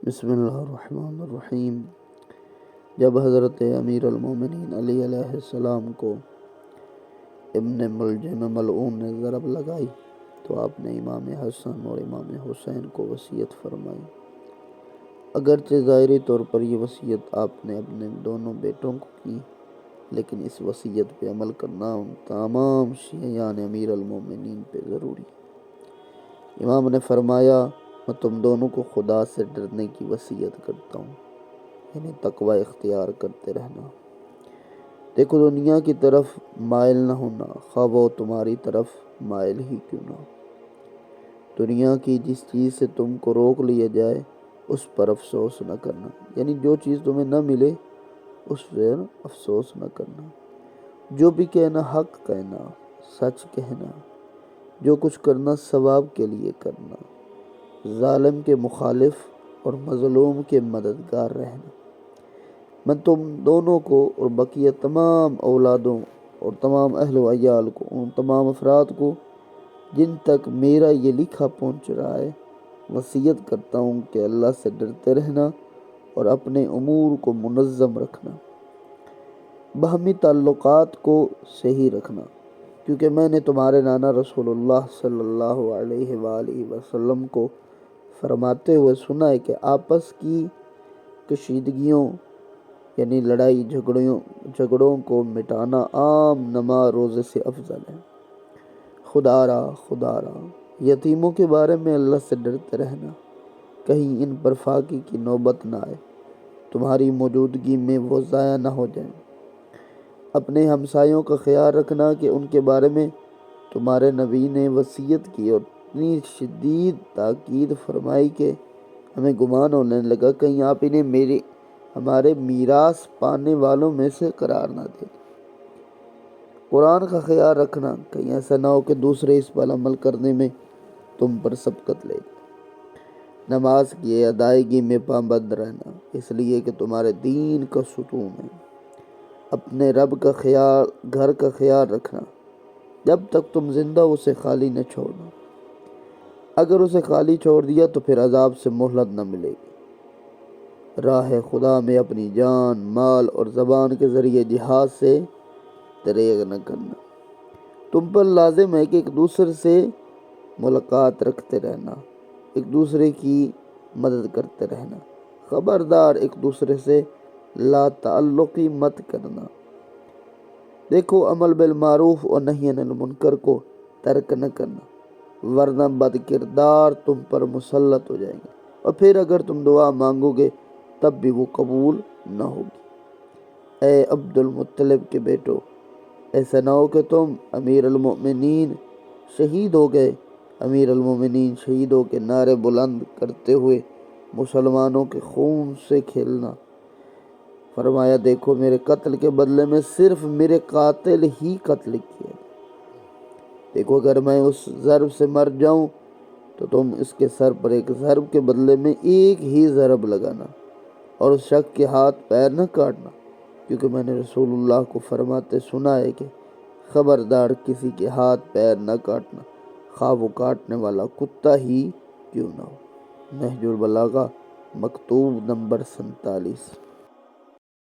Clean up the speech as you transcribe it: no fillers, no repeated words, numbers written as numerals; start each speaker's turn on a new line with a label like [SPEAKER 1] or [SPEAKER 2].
[SPEAKER 1] بسم اللہ الرحمن الرحیم۔ جب حضرت امیر المومنین علی علیہ السلام کو ابن ملجم ملعون نے ضرب لگائی تو آپ نے امام حسن اور امام حسین کو وصیت فرمائی۔ اگرچہ ظاہری طور پر یہ وصیت آپ نے اپنے دونوں بیٹوں کو کی، لیکن اس وصیت پہ عمل کرنا ان تمام شیعیان امیر المومنین پہ ضروری۔ امام نے فرمایا، میں تم دونوں کو خدا سے ڈرنے کی وصیت کرتا ہوں، یعنی تقوی اختیار کرتے رہنا۔ دیکھو، دنیا کی طرف مائل نہ ہونا، خواہ وہ تمہاری طرف مائل ہی کیوں نہ ہو۔ دنیا کی جس چیز سے تم کو روک لیا جائے اس پر افسوس نہ کرنا، یعنی جو چیز تمہیں نہ ملے اس پر افسوس نہ کرنا۔ جو بھی کہنا حق کہنا، سچ کہنا، جو کچھ کرنا ثواب کے لیے کرنا، ظالم کے مخالف اور مظلوم کے مددگار رہنا۔ میں تم دونوں کو اور بقیہ تمام اولادوں اور تمام اہل و عیال کو، ان تمام افراد کو جن تک میرا یہ لکھا پہنچ رہا ہے، وصیت کرتا ہوں کہ اللہ سے ڈرتے رہنا اور اپنے امور کو منظم رکھنا، باہمی تعلقات کو صحیح رکھنا، کیونکہ میں نے تمہارے نانا رسول اللہ صلی اللہ علیہ وآلہ وسلم کو فرماتے ہوئے سنا ہے کہ آپس کی کشیدگیوں یعنی لڑائی جھگڑوں کو مٹانا عام نما روزے سے افضل ہے۔ خدا را یتیموں کے بارے میں اللہ سے ڈرتے رہنا، کہیں ان پر فاقے کی نوبت نہ آئے، تمہاری موجودگی میں وہ ضائع نہ ہو جائیں۔ اپنے ہمسایوں کا خیال رکھنا کہ ان کے بارے میں تمہارے نبی نے وصیت کی اور اتنی شدید تاکید فرمائی کہ ہمیں گمان ہونے لگا کہیں آپ انہیں ہمارے میراث پانے والوں میں سے قرار نہ دیں۔ قرآن کا خیال رکھنا، کہیں ایسا نہ ہو کہ دوسرے اس پر عمل کرنے میں تم پر سبقت لے جائیں۔ نماز کی ادائیگی میں پابند رہنا، اس لیے کہ تمہارے دین کا ستون ہے۔ اپنے رب کا خیال، گھر کا خیال رکھنا، جب تک تم زندہ اسے خالی نہ چھوڑنا۔ اگر اسے خالی چھوڑ دیا تو پھر عذاب سے مہلت نہ ملے گی۔ راہ خدا میں اپنی جان، مال اور زبان کے ذریعے جہاد سے دریغ نہ کرنا۔ تم پر لازم ہے کہ ایک دوسرے سے ملاقات رکھتے رہنا، ایک دوسرے کی مدد کرتے رہنا۔ خبردار ایک دوسرے سے لا تعلقی مت کرنا۔ دیکھو، عمل بالمعروف اور نہی عن المنکر کو ترک نہ کرنا، ورنہ بد کردار تم پر مسلط ہو جائیں گے، اور پھر اگر تم دعا مانگو گے تب بھی وہ قبول نہ ہوگی۔ اے عبد المطلب کے بیٹو، ایسا نہ ہو کہ تم امیر المؤمنین شہید ہو گئے، امیر المؤمنین شہید ہو کے نعرے بلند کرتے ہوئے مسلمانوں کے خون سے کھیلنا۔ فرمایا، دیکھو، میرے قتل کے بدلے میں صرف میرے قاتل ہی قتل کیے۔ دیکھو، اگر میں اس ضرب سے مر جاؤں تو تم اس کے سر پر ایک ضرب کے بدلے میں ایک ہی ضرب لگانا اور اس شخص کے ہاتھ پیر نہ کاٹنا، کیونکہ میں نے رسول اللہ کو فرماتے سنا ہے کہ خبردار کسی کے ہاتھ پیر نہ کاٹنا، خواہ وہ کاٹنے والا کتا ہی کیوں نہ ہو۔ نہج البلاغہ مکتوب نمبر 47۔